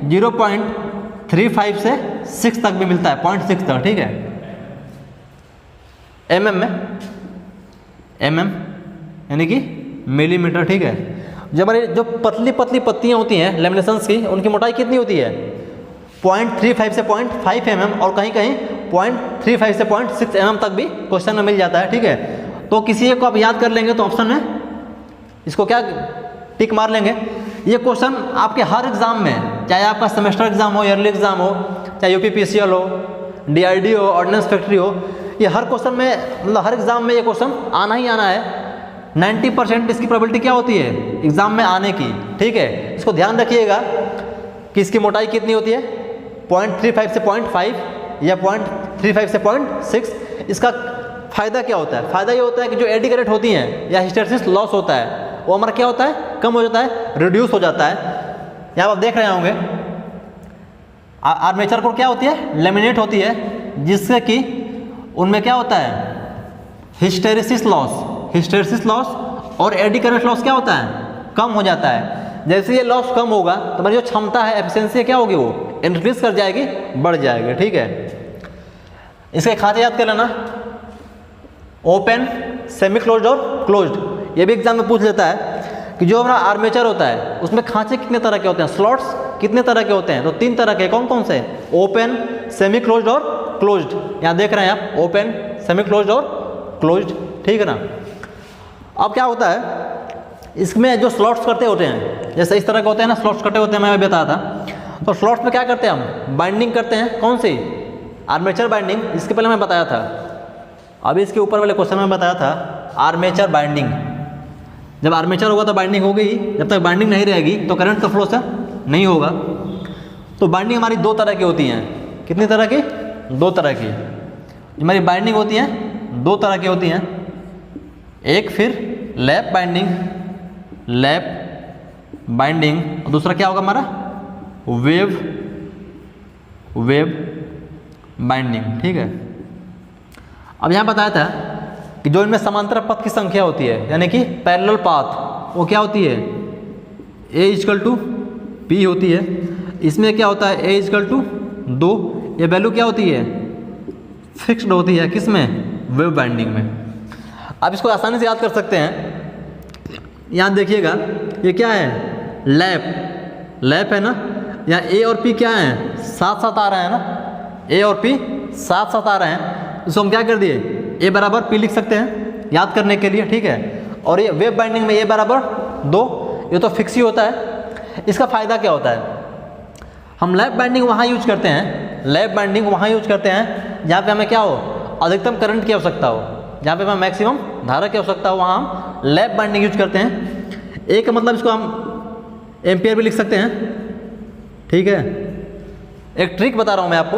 0.35 से 6 तक भी मिलता है, 0.6 तक, ठीक है। mm में, mm यानी कि मिलीमीटर, ठीक है। जब हमारी जो पतली पतली पत्तियाँ होती हैं लेमिनेशंस की, उनकी मोटाई कितनी होती है, 0.35 से 0.5 mm, और कहीं कहीं 0.35 से 0.6 mm तक भी क्वेश्चन में मिल जाता है, ठीक है। तो किसी एक को आप याद कर लेंगे तो ऑप्शन में इसको क्या टिक मार लेंगे। ये क्वेश्चन आपके हर एग्जाम में, चाहे आपका सेमेस्टर एग्जाम हो, ईयरली एग्जाम हो, चाहे यूपीपीसीएल हो, डीआईडी हो, ऑर्डिनेंस फैक्ट्री हो, ये हर क्वेश्चन में, मतलब हर एग्जाम में ये क्वेश्चन आना ही आना है। 90% इसकी प्रोबेबिलिटी क्या होती है एग्जाम में आने की, ठीक है। इसको ध्यान रखिएगा कि इसकी मोटाई कितनी होती है, 0.35 से 0.5 या 0.35 से 0.6। इसका फ़ायदा क्या होता है, फ़ायदा ये होता है कि जो एडी करंट होती हैं या हिस्टैरिसीस लॉस होता है, वो हमारा क्या होता है, कम हो जाता है, रिड्यूस हो जाता है। यहाँ आप देख रहे होंगे आर्मेचर कोर क्या होती है, लेमिनेट होती है, जिससे कि उनमें क्या होता है, हिस्टैरिसीस लॉस और एडी करंट लॉस क्या होता है, कम हो जाता है। जैसे ये लॉस कम होगा तो हमारी जो क्षमता है, एफिशिएंसी क्या होगी, वो इंक्रीज कर जाएगी, बढ़ जाएगी, ठीक है। इसके खांचे याद कर लेना, ओपन, सेमी क्लोज्ड और क्लोज्ड। ये भी एग्जाम में पूछ लेता है कि जो हमारा आर्मेचर होता है उसमें खांचे कितने तरह के होते हैं, स्लॉट्स कितने तरह के होते हैं, तो 3 तरह के। कौन कौन से? ओपन, सेमी क्लोज्ड और क्लोज्ड। यहाँ देख रहे हैं आप, ओपन, सेमी क्लोज्ड और क्लोज्ड, ठीक है ना। अब क्या होता है इसमें जो स्लॉट्स कटे होते हैं, जैसे इस तरह के होते हैं ना, स्लॉट्स कटे होते हैं, मैं बताया था। तो स्लॉट्स में क्या करते हैं हम, बाइंडिंग करते हैं। कौन सी? आर्मेचर बाइंडिंग, इसके पहले मैं बताया था। अभी इसके ऊपर वाले क्वेश्चन में बताया था आर्मेचर बाइंडिंग। जब आर्मेचर होगा तो बाइंडिंग होगी ही, जब तक बाइंडिंग नहीं रहेगी तो करंट का फ्लो से नहीं होगा। तो बाइंडिंग हमारी 2 तरह की होती हैं। कितनी तरह की? 2 तरह की हमारी बाइंडिंग होती हैं, 2 तरह की होती हैं। एक फिर लैप बाइंडिंग, लैप बाइंडिंग, और दूसरा क्या होगा हमारा, वेव बाइंडिंग, ठीक है। अब यहाँ बताया था कि जो इनमें समांतर पथ की संख्या होती है, यानी कि पैरेलल पाथ, वो क्या होती है, A = P होती है। इसमें क्या होता है, A = 2। ये वैल्यू क्या होती है, फिक्स्ड होती है। किसमें? वेव बाइंडिंग में। अब इसको आसानी से याद कर सकते हैं। यहाँ देखिएगा, ये क्या है, लैप है ना। यहाँ A और P क्या है, साथ साथ आ रहे हैं ना, A और P साथ साथ आ रहे हैं। इसको हम क्या कर दिए, A = P लिख सकते हैं याद करने के लिए, ठीक है। और ये वेव बाइंडिंग में A = 2, ये तो फिक्स ही होता है। इसका फ़ायदा क्या होता है, हम लैप बाइंडिंग वहाँ यूज करते हैं, लैप बाइंडिंग वहाँ यूज करते हैं जहाँ पे हमें क्या हो, अधिकतम करंट की आवश्यकता हो, जहाँ पे हमें मैक्सिमम धारा की आवश्यकता हो, वहाँ हम लैप बाइंडिंग यूज करते हैं। ए का मतलब इसको हम एम्पियर भी लिख सकते हैं, ठीक है। एक ट्रिक बता रहा हूँ मैं आपको।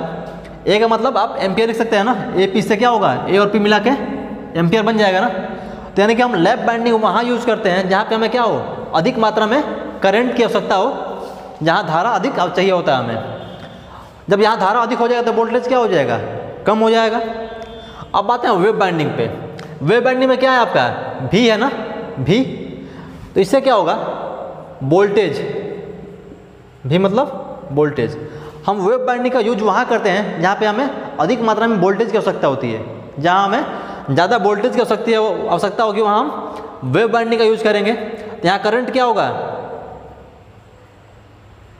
ए का मतलब आप एम्पियर लिख सकते हैं ना, ए पी से क्या होगा, ए और पी मिला के एम्पियर बन जाएगा ना। तो यानी कि हम लैप बाइंडिंग वहाँ यूज करते हैं जहाँ पे हमें क्या हो, अधिक मात्रा में करंट की आवश्यकता हो, जहाँ धारा अधिक चाहिए होता है हमें। जब यहाँ धारा अधिक हो जाएगा तो वोल्टेज क्या हो जाएगा, कम हो जाएगा। अब आते हैं वेव बाइंडिंग पे। वेव बाइंडिंग में क्या है आपका, भी है ना, भी। तो इससे क्या होगा, वोल्टेज, भी मतलब वोल्टेज। हम वेव बाइंडिंग का यूज वहाँ करते हैं जहाँ पे हमें अधिक मात्रा में वोल्टेज की आवश्यकता होती है। जहाँ हमें ज़्यादा वोल्टेज की आवश्यकता होगी वहाँ हम वेव बाइंडिंग का यूज करेंगे। तो यहाँ करंट क्या होगा,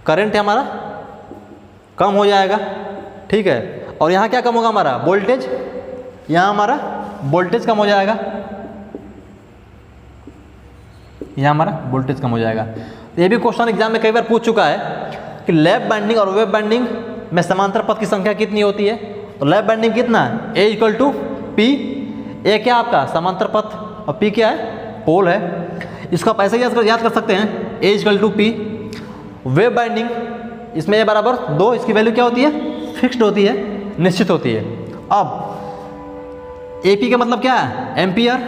करंट हमारा कम हो जाएगा, ठीक है। और यहाँ क्या कम होगा हमारा, वोल्टेज, यहाँ हमारा वोल्टेज कम हो जाएगा, यहाँ हमारा वोल्टेज कम हो जाएगा। तो ये भी क्वेश्चन एग्जाम में कई बार पूछ चुका है कि लैप बाइंडिंग और वेव बाइंडिंग में समांतर पथ की संख्या कितनी होती है। तो लैप बाइंडिंग कितना है, A = P। ए क्या आपका समांतर पथ और P क्या है, पोल है। इसको आप ऐसे याद कर सकते हैं, A = P। वेव बाइंडिंग, इसमें A = 2, इसकी वैल्यू क्या होती है, फिक्स्ड होती है, निश्चित होती है। अब AP का मतलब क्या है, एम्पियर,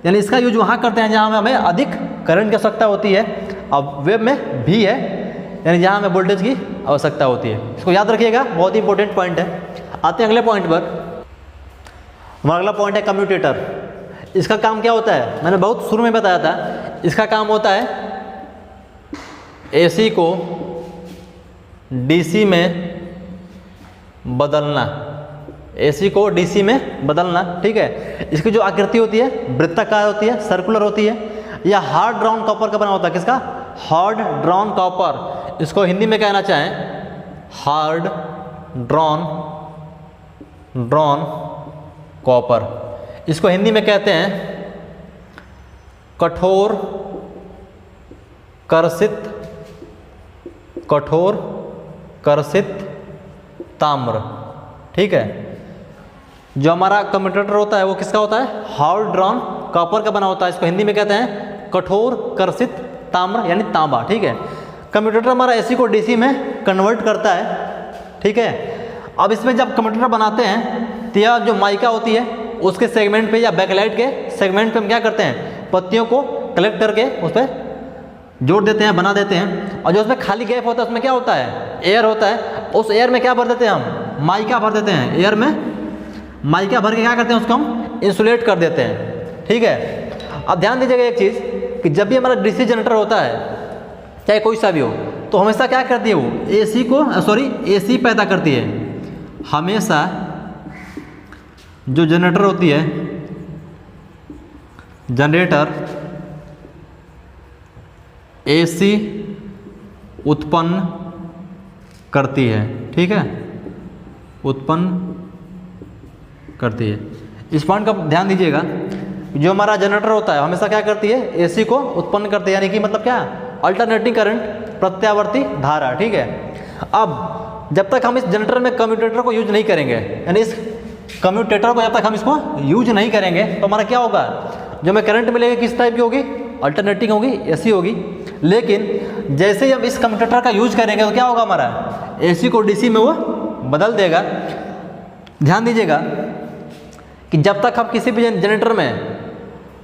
यानी इसका यूज वहाँ करते हैं जहाँ हमें अधिक करंट की आवश्यकता होती है। अब वेव में भी है, यानी जहाँ हमें वोल्टेज की आवश्यकता होती है। इसको याद रखिएगा, बहुत ही इंपॉर्टेंट पॉइंट है। आते हैं अगले पॉइंट पर। हमारा अगला पॉइंट है कम्यूटेटर। इसका काम क्या होता है, मैंने बहुत शुरू में बताया था। इसका काम होता है AC को DC में बदलना, AC को DC में बदलना, ठीक है। इसकी जो आकृति होती है वृत्ताकार होती है, सर्कुलर होती है, या हार्ड ड्राउन कॉपर का बना होता है। किसका, हार्ड ड्राउन कॉपर। इसको हिंदी में कहना चाहें हार्ड ड्रॉन कॉपर। इसको हिंदी में कहते हैं कठोर कर्षित ताम्र, ठीक है। जो हमारा कम्यूटेटर होता है वो किसका होता है, हार्ड ड्रॉन कॉपर का बना होता है। इसको हिंदी में कहते हैं कठोर कर्षित ताम्र, यानी तांबा, ठीक है। कम्यूटेटर हमारा AC को DC में कन्वर्ट करता है, ठीक है। अब इसमें जब कम्यूटेटर बनाते हैं तो यह जो माइका होती है उसके सेगमेंट पे या बैकलाइट के सेगमेंट पे हम क्या करते हैं, पत्तियों को कलेक्ट करके उस पर जोड़ देते हैं, बना देते हैं। और जो उसमें खाली गैप होता है उसमें क्या होता है, एयर होता है। उस एयर में क्या भर देते हैं, हम माइका भर देते हैं। एयर में माइका भर के क्या करते हैं, उसको हम इंसुलेट कर देते हैं, ठीक है। अब ध्यान दीजिएगा एक चीज़ कि जब भी हमारा DC जनरेटर होता है, चाहे कोई सा भी हो, तो हमेशा क्या करती है वो AC पैदा करती है। हमेशा जो जनरेटर होती है, जनरेटर एसी उत्पन्न करती है, ठीक है, उत्पन्न करती है। इस पॉइंट का ध्यान दीजिएगा, जो हमारा जनरेटर होता है हमेशा क्या करती है, एसी को उत्पन्न करती है, यानी कि मतलब क्या, अल्टरनेटिंग करंट, प्रत्यावर्ती धारा, ठीक है। अब जब तक हम इस जनरेटर में कम्यूटेटर को यूज नहीं करेंगे, यानी इस कम्यूटेटर को जब तक हम इसको यूज नहीं करेंगे तो हमारा क्या होगा, जो हमें करंट मिलेगी किस टाइप की होगी, अल्टरनेटिंग होगी, एसी होगी। लेकिन जैसे ही हम इस कम्यूटेटर का यूज करेंगे तो क्या होगा, हमारा एसी को डीसी में वो बदल देगा। ध्यान दीजिएगा कि जब तक हम किसी भी जनरेटर में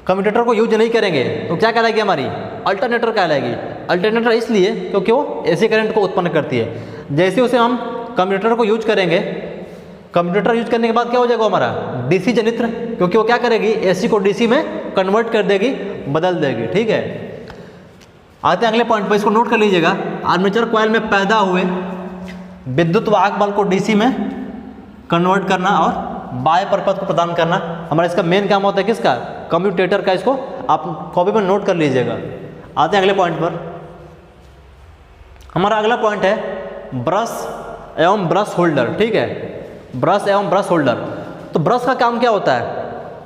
कम्यूटेटर को यूज नहीं करेंगे तो क्या कहलाएगी, हमारी अल्टरनेटर कहलाएगी। अल्टरनेटर इसलिए क्योंकि वो एसी करंट को उत्पन्न करती है। जैसे उसे हम कम्यूटेटर को यूज करेंगे, कम्यूटेटर यूज करने के बाद क्या हो जाएगा हमारा, डीसी जनित्र, क्योंकि वो क्या करेगी, एसी को डीसी में कन्वर्ट कर देगी, बदल देगी, ठीक है। आते हैं अगले पॉइंट पर, इसको नोट कर लीजिएगा। आर्मेचर कॉइल में पैदा हुए विद्युत वाहक बल को डीसी में कन्वर्ट करना और बाह्य परिपथ को प्रदान करना हमारा इसका मेन काम होता है, किसका, कम्यूटेटर का। इसको आप कॉपी में नोट कर लीजिएगा। आते हैं अगले पॉइंट पर। हमारा अगला पॉइंट है ब्रश एवं ब्रश होल्डर, ठीक है, ब्रश एवं ब्रश होल्डर। तो ब्रश का काम क्या होता है,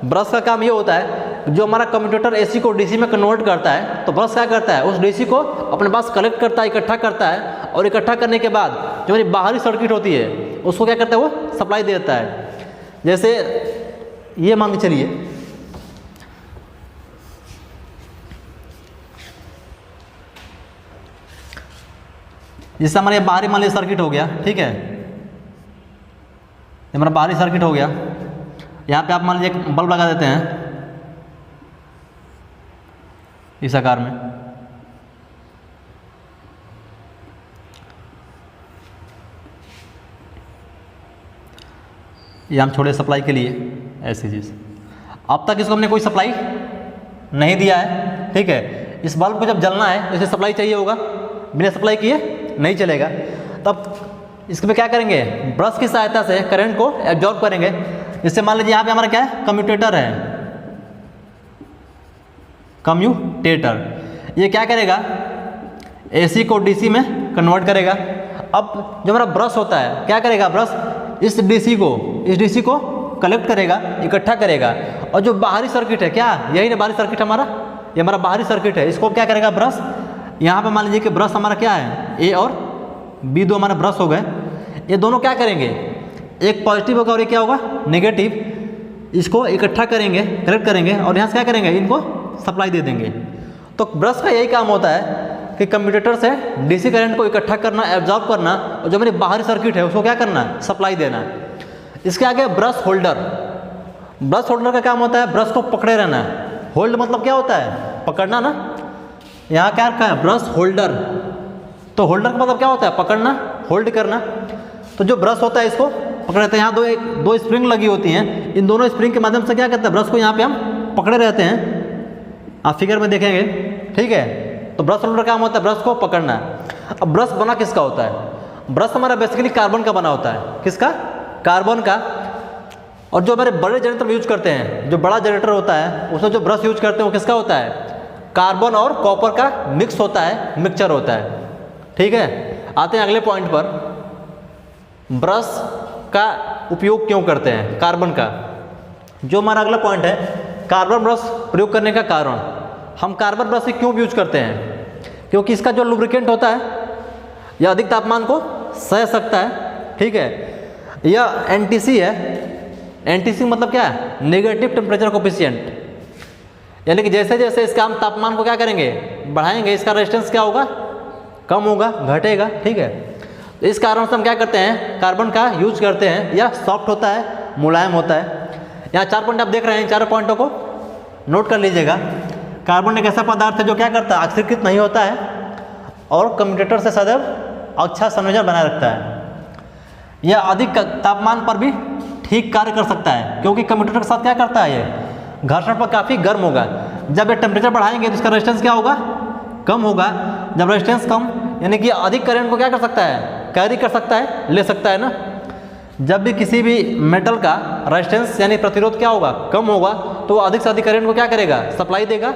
ब्रश का काम ये होता है, जो हमारा कम्यूटेटर एसी को डीसी में कन्वर्ट करता है, तो ब्रश क्या करता है, उस डीसी को अपने पास कलेक्ट करता है, इकट्ठा करता है, और इकट्ठा करने के बाद जो हमारी बाहरी सर्किट होती है उसको क्या करता है, वो सप्लाई देता है। जैसे ये मान के चलिए, जैसे हमारे बाहरी मान लीजिए सर्किट हो गया, ठीक है, हमारा बाहरी सर्किट हो गया। यहाँ पे आप मान लीजिए एक बल्ब लगा देते हैं इस आकार में, ये हम छोड़े सप्लाई के लिए, ऐसी चीज़। अब तक इसको हमने कोई सप्लाई नहीं दिया है, ठीक है। इस बल्ब को जब जलना है तो इसे सप्लाई चाहिए होगा, बिना सप्लाई किए नहीं चलेगा। तब इसमें क्या करेंगे, ब्रश की सहायता से करंट को एब्जॉर्ब करेंगे। इससे मान लीजिए यहाँ पे हमारा क्या है, कम्यूटेटर है, कम्यूटेटर, ये क्या करेगा, एसी को डीसी में कन्वर्ट करेगा। अब जो हमारा ब्रश होता है क्या करेगा, ब्रश इस डीसी को कलेक्ट करेगा, इकट्ठा करेगा, और जो बाहरी सर्किट है, क्या यही ना बाहरी सर्किट हमारा, ये हमारा बाहरी सर्किट है, इसको क्या करेगा ब्रश, यहाँ पे मान लीजिए कि ब्रश हमारा क्या है, ए और बी दो हमारे ब्रश हो गए, ये दोनों क्या करेंगे, एक पॉजिटिव होगा और ये क्या होगा, नेगेटिव, इसको इकट्ठा करेंगे, कलेक्ट करेंगे, और यहाँ से क्या करेंगे, इनको सप्लाई दे देंगे। तो ब्रश का यही काम होता है कि कम्यूटेटर से डीसी करंट को इकट्ठा करना, एब्जॉर्ब करना, और जो मेरी बाहरी सर्किट है उसको क्या करना, सप्लाई देना। इसके आगे ब्रश होल्डर, ब्रश होल्डर का काम होता है ब्रश को पकड़े रहना। होल्ड मतलब क्या होता है, पकड़ना ना, यहाँ क्या रखा है, ब्रश होल्डर। तो होल्डर का मतलब क्या होता है, पकड़ना, होल्ड करना। तो जो ब्रश होता है इसको पकड़े रहते हैं, यहाँ दो स्प्रिंग लगी होती हैं, इन दोनों स्प्रिंग के माध्यम से क्या करते हैं, ब्रश को यहाँ पे हम पकड़े रहते हैं, आप फिगर में देखेंगे, ठीक है। तो ब्रश होल्डर का काम होता है ब्रश को पकड़ना। अब ब्रश बना किसका होता है, ब्रश हमारा बेसिकली कार्बन का बना होता है, किसका, कार्बन का। और जो हमारे बड़े जनरेटर में यूज करते हैं, जो बड़ा जनरेटर होता है उसमें जो ब्रश यूज करते हैं वो किसका होता है, कार्बन और कॉपर का मिक्स होता है, मिक्सचर होता है, ठीक है। आते हैं अगले पॉइंट पर, ब्रश का उपयोग क्यों करते हैं, कार्बन का। जो हमारा अगला पॉइंट है, कार्बन ब्रश प्रयोग करने का कारण। हम कार्बन ब्रश क्यों यूज करते हैं, क्योंकि इसका जो लुब्रिकेंट होता है यह अधिक तापमान को सह सकता है, ठीक है। यह एनटीसी है, एनटीसी मतलब क्या है, नेगेटिव टेम्परेचर कोफिशिएंट, यानी कि जैसे जैसे इसका हम तापमान को क्या करेंगे, बढ़ाएंगे, इसका रेजिस्टेंस क्या होगा, कम होगा, घटेगा, ठीक है। तो इस कारण से हम क्या करते हैं, कार्बन का यूज करते हैं। यह सॉफ्ट होता है, मुलायम होता है। यहाँ 4 पॉइंट आप देख रहे हैं, 4 पॉइंटों को नोट कर लीजिएगा। कार्बन एक ऐसा पदार्थ है जो क्या करता है, ऑक्सीकृत नहीं होता है और कम्यूटेटर से सदैव अच्छा संयोजन बनाए रखता है। यह अधिक तापमान पर भी ठीक कार्य कर सकता है, क्योंकि कम्यूटेटर के साथ क्या करता है, ये घर्षण पर काफ़ी गर्म होगा। जब ये टेम्परेचर बढ़ाएंगे तो इसका रेजिस्टेंस क्या होगा, कम होगा। जब रेजिस्टेंस कम, यानी कि अधिक करंट को क्या कर सकता है, कैरी कर सकता है, ले सकता है ना। जब भी किसी भी मेटल का रेजिस्टेंस यानी प्रतिरोध क्या होगा, कम होगा, तो वो अधिक से अधिक करंट को क्या करेगा, सप्लाई देगा।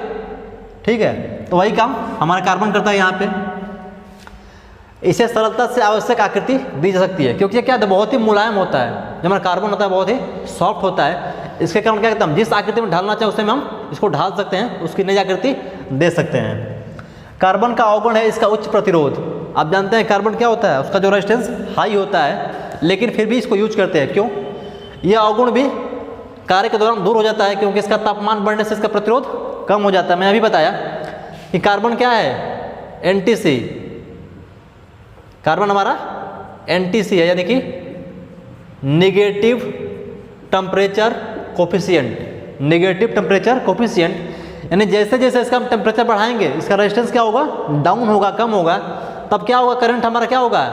ठीक है, तो वही काम हमारा कार्बन करता है यहाँ पे। इसे सरलता से आवश्यक आकृति दी जा सकती है, क्योंकि ये क्या है, बहुत ही मुलायम होता है। जो हमारा कार्बन होता है बहुत ही सॉफ्ट होता है। इसके कारण क्या कहते हैं, हम जिस आकृति में ढालना चाहे उसे में हम इसको ढाल सकते हैं, उसकी नई आकृति दे सकते हैं। कार्बन का अवगुण है इसका उच्च प्रतिरोध। आप जानते हैं कार्बन क्या होता है, उसका जो रेजिस्टेंस हाई होता है, लेकिन फिर भी इसको यूज करते हैं। क्यों? यह अवगुण भी कार्य के दौरान दूर हो जाता है, क्योंकि इसका तापमान बढ़ने से इसका प्रतिरोध कम हो जाता है। मैंने अभी बताया कि कार्बन क्या है, एनटीसी। कार्बन हमारा एनटीसी है, यानी कि negative temperature coefficient. Negative temperature coefficient यानी जैसे जैसे इसका हम टेम्परेचर बढ़ाएंगे, इसका रेजिस्टेंस क्या होगा, डाउन होगा, कम होगा। तब क्या होगा, करंट हमारा क्या होगा,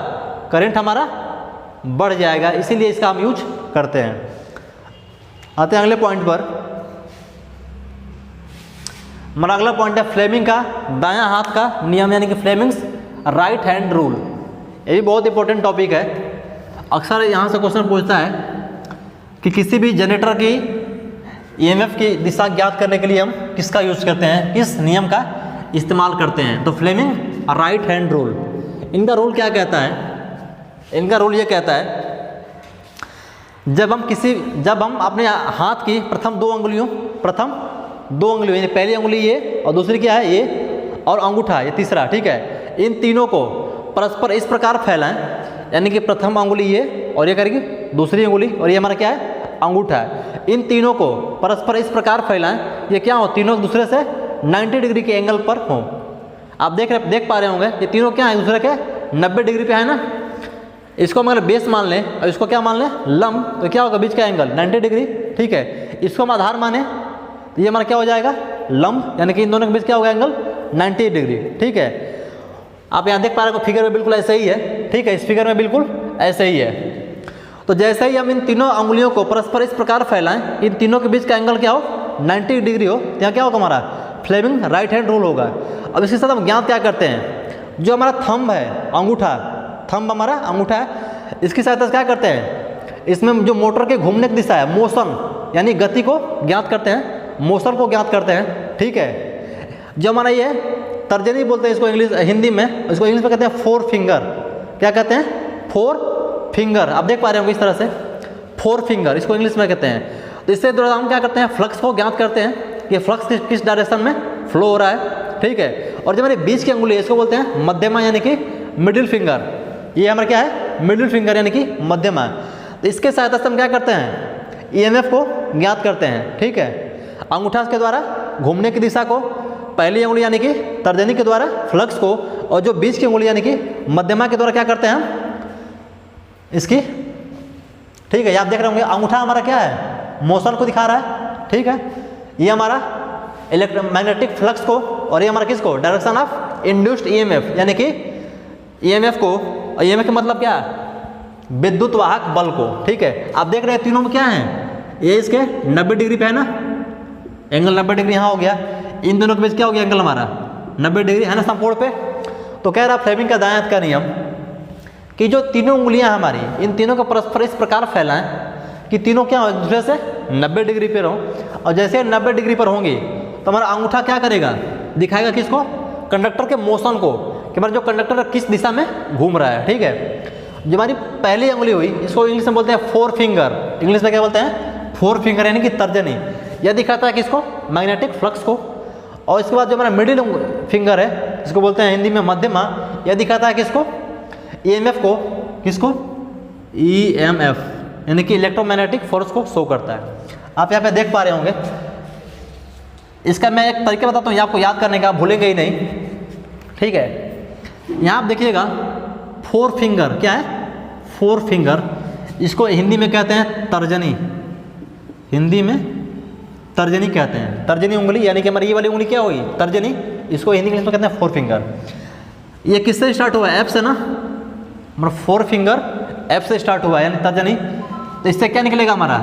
करंट हमारा बढ़ जाएगा। इसीलिए इसका हम यूज करते हैं। आते हैं अगले पॉइंट पर। हमारा अगला पॉइंट है फ्लेमिंग का दायां हाथ का नियम, यानी कि फ्लेमिंग्स राइट हैंड रूल। ये भी बहुत इंपॉर्टेंट टॉपिक है। अक्सर यहाँ से क्वेश्चन पूछता है कि किसी भी जनरेटर की ईएमएफ की दिशा ज्ञात करने के लिए हम किसका यूज करते हैं, किस नियम का इस्तेमाल करते हैं। तो फ्लेमिंग राइट हैंड रूल, इनका रूल क्या कहता है, इनका रूल ये कहता है जब हम अपने हाथ की प्रथम दो अंगुलियों यानी पहली अंगुली ये और दूसरी क्या है ये, और अंगूठा ये तीसरा, ठीक है, इन तीनों को परस्पर इस प्रकार फैलाएं, यानी कि प्रथम अंगुली ये और ये करेगी दूसरी अंगुली, और ये हमारा क्या है, अंगूठा है। इन तीनों को परस्पर इस प्रकार फैलाएं, ये क्या हो, तीनों दूसरे से 90 डिग्री के एंगल पर हो। आप देख पा रहे होंगे ये तीनों क्या है, दूसरे के 90 डिग्री पे है ना। इसको हम अगर बेस मान लें और इसको क्या मान लें, लंब, तो क्या होगा, बीच का एंगल 90 डिग्री। ठीक है, इसको हम आधार माने तो ये हमारा क्या हो जाएगा, लंब, यानी कि इन दोनों के बीच क्या होगा, एंगल 90 डिग्री। ठीक है, आप यहाँ देख पा रहे हो फिगर में बिल्कुल ऐसे ही है। ठीक है, इस फिगर में बिल्कुल ऐसे ही है। तो जैसे ही हम इन तीनों अंगुलियों को परस्पर इस प्रकार फैलाएं, इन तीनों के बीच का एंगल क्या हो, 90 डिग्री हो, तो यहाँ क्या होगा, हमारा फ्लेमिंग राइट हैंड रूल होगा। अब इसके साथ हम ज्ञात क्या करते हैं, जो हमारा थंब है, अंगूठा, थंब हमारा अंगूठा है, इसकी सहायता से क्या करते हैं, इसमें जो मोटर के घूमने की दिशा है, मोशन यानी गति को ज्ञात करते हैं, मोशन को ज्ञात करते हैं। ठीक है, जो हमारा ये तर्जनी बोलते हैं इसको इंग्लिश, हिंदी में इसको इंग्लिश में कहते हैं 4 फिंगर। क्या कहते हैं, 4 फिंगर। आप देख पा रहे होंगे इस तरह से 4 फिंगर, इसको इंग्लिश में कहते हैं। तो इससे द्वारा हम क्या करते हैं, फ्लक्स को ज्ञात करते हैं कि फ्लक्स किस डायरेक्शन में फ्लो हो रहा है। ठीक है, और जो हमारे बीच की अंगुली है इसको बोलते हैं मध्यमा, यानी कि मिडिल फिंगर। ये हमारा क्या है, मिडिल फिंगर यानी कि मध्यमा। तो इसके सहायता से हम क्या करते हैं, ईएमएफ को ज्ञात करते हैं। ठीक है, अंगूठा के द्वारा घूमने की दिशा को, पहली अंगुली यानी कि तर्जनी के द्वारा फ्लक्स को, और जो बीच की अंगुली यानी कि मध्यमा के द्वारा क्या करते हैं हम इसकी। ठीक है, ये आप देख रहे होंगे अंगूठा हमारा क्या है, मोशन को दिखा रहा है। ठीक है, ये हमारा इलेक्ट्रोमैग्नेटिक फ्लक्स को, और ये हमारा किसको, डायरेक्शन ऑफ इंड्यूस्ड ईएमएफ, यानी कि ईएमएफ को, और ईएमएफ का मतलब क्या है, विद्युत वाहक बल को। ठीक है, आप देख रहे हैं तीनों में क्या है, ये इसके 90 डिग्री पे है ना, एंगल 90 डिग्री यहाँ हो गया, इन दोनों के बीच क्या हो गया, एंगल हमारा 90 डिग्री है ना, समकोण पे। तो कह रहा फ्लेमिंग का दायां हाथ का नियम कि जो तीनों उंगलियां हमारी, इन तीनों को परस्पर इस प्रकार फैलाएं कि तीनों क्या हो, दूसरे से 90 डिग्री पे रहो, और जैसे 90 डिग्री पर होंगी तो हमारा अंगूठा क्या करेगा, दिखाएगा किसको, कंडक्टर के मोशन को, कि हमारा जो कंडक्टर किस दिशा में घूम रहा है। ठीक है, जो हमारी पहली अंगुली हुई इसको इंग्लिश में बोलते हैं 4 फिंगर, इंग्लिश में क्या बोलते हैं, 4 फिंगर यानी कि तर्जनी। यह दिखाता है किसको, मैग्नेटिक फ्लक्स को। और इसके बाद जो हमारा मिडिल फिंगर है इसको बोलते हैं हिंदी में मध्यमा, यह दिखाता है किसको, ईएमएफ को, किसको, ईएमएफ यानी कि इलेक्ट्रोमैग्नेटिक फोर्स को शो करता है। आप यहाँ पे देख पा रहे होंगे, इसका मैं एक तरीका बताता हूँ आपको याद करने का, आप भूलेंगे ही नहीं। ठीक है, यहाँ आप देखिएगा 4 फिंगर क्या है, 4 फिंगर, इसको हिंदी में कहते हैं तर्जनी, हिंदी में तर्जनी कहते हैं। तर्जनी उंगली यानी कि हमारी ये वाली उंगली क्या हुई, तर्जनी, इसको हिंदी इंग्लिश में कहते हैं 4 फिंगर। ये किससे स्टार्ट हुआ है, एफ से ना, मतलब 4 फिंगर एफ से स्टार्ट हुआ है यानी तर्जनी। तो इससे क्या निकलेगा, हमारा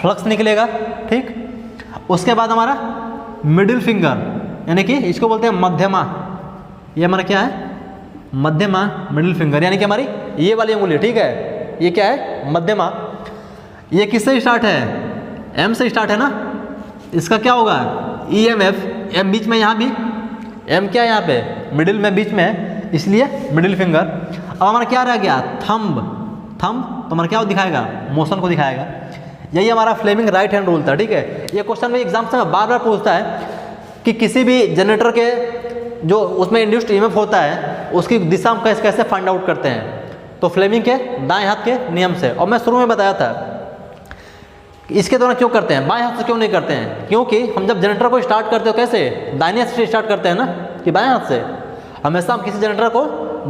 फ्लक्स निकलेगा। ठीक, उसके बाद हमारा मिडिल फिंगर यानी कि इसको बोलते हैं मध्यमा, ये हमारा क्या है, मध्यमा, मिडिल फिंगर यानी कि हमारी ये वाली उंगली। ठीक है, ये क्या है, मध्यमा। ये किससे स्टार्ट है? एम से स्टार्ट है ना, इसका क्या होगा? EMF, एम बीच में, यहाँ भी एम क्या है यहाँ पे मिडिल में बीच में है, इसलिए मिडिल फिंगर। अब हमारा क्या रह गया? थंब। थंब तो हमारा क्या दिखाएगा? मोशन को दिखाएगा। यही हमारा फ्लेमिंग राइट हैंड रूल था, ठीक है। ये क्वेश्चन में एग्जाम से बार बार पूछता है कि किसी भी जनरेटर के जो उसमें इंड्यूस्ड EMF होता है उसकी दिशा हम कैसे कैसे फाइंड आउट करते हैं, तो फ्लेमिंग के दाएं हाथ के नियम से। और मैं शुरू में बताया था इसके द्वारा क्यों करते हैं, बाएं हाथ से क्यों नहीं करते हैं, क्योंकि हम जब जनरेटर को स्टार्ट करते हो कैसे, दाहिने हाथ से स्टार्ट करते हैं ना, कि बाएं हाथ से। हमेशा हम किसी जनरेटर को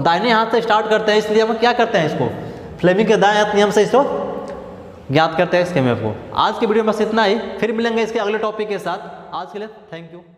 दाहिने हाथ से स्टार्ट करते हैं, इसलिए हम क्या करते हैं, इसको फ्लेमिंग के दाएं हाथ नियम से इसको ज्ञात करते हैं इस EMF को। आज की वीडियो में बस इतना ही, फिर मिलेंगे इसके अगले टॉपिक के साथ। आज के लिए थैंक यू।